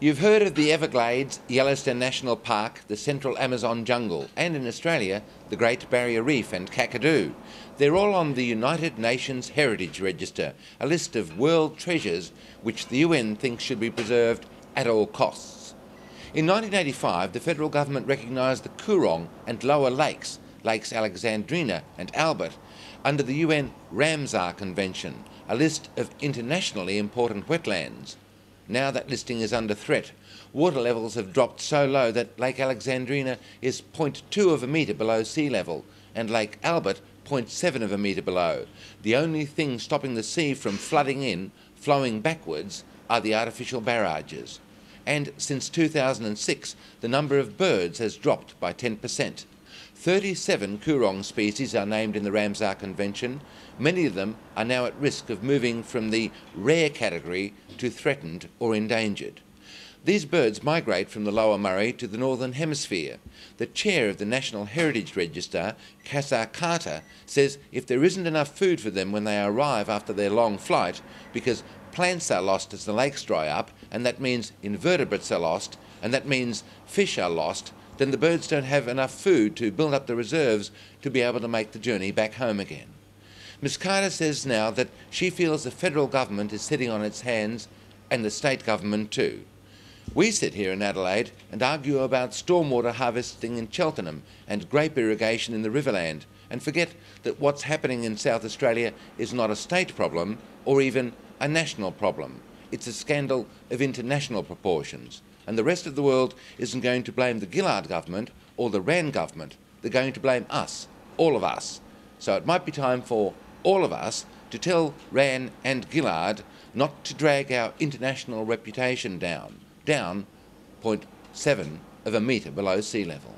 You've heard of the Everglades, Yellowstone National Park, the Central Amazon Jungle, and in Australia, the Great Barrier Reef and Kakadu. They're all on the United Nations Heritage Register, a list of world treasures which the UN thinks should be preserved at all costs. In 1985, the federal government recognised the Coorong and Lower Lakes, Lakes Alexandrina and Albert, under the UN Ramsar Convention, a list of internationally important wetlands. Now that listing is under threat. Water levels have dropped so low that Lake Alexandrina is 0.2 of a metre below sea level and Lake Albert 0.7 of a metre below. The only thing stopping the sea from flooding in, flowing backwards, are the artificial barrages. And since 2006, the number of birds has dropped by 10%. 37 Coorong species are named in the Ramsar Convention. Many of them are now at risk of moving from the rare category to threatened or endangered. These birds migrate from the Lower Murray to the Northern Hemisphere. The chair of the National Heritage Register, Kasa Carter, says if there isn't enough food for them when they arrive after their long flight, because plants are lost as the lakes dry up, and that means invertebrates are lost, and that means fish are lost, then the birds don't have enough food to build up the reserves to be able to make the journey back home again. Ms Carter says now that she feels the federal government is sitting on its hands, and the state government too. We sit here in Adelaide and argue about stormwater harvesting in Cheltenham and grape irrigation in the Riverland, and forget that what's happening in South Australia is not a state problem or even a national problem. It's a scandal of international proportions. And the rest of the world isn't going to blame the Gillard government or the Wran government. They're going to blame us, all of us. So it might be time for all of us to tell Wran and Gillard not to drag our international reputation down 0.7 of a metre below sea level.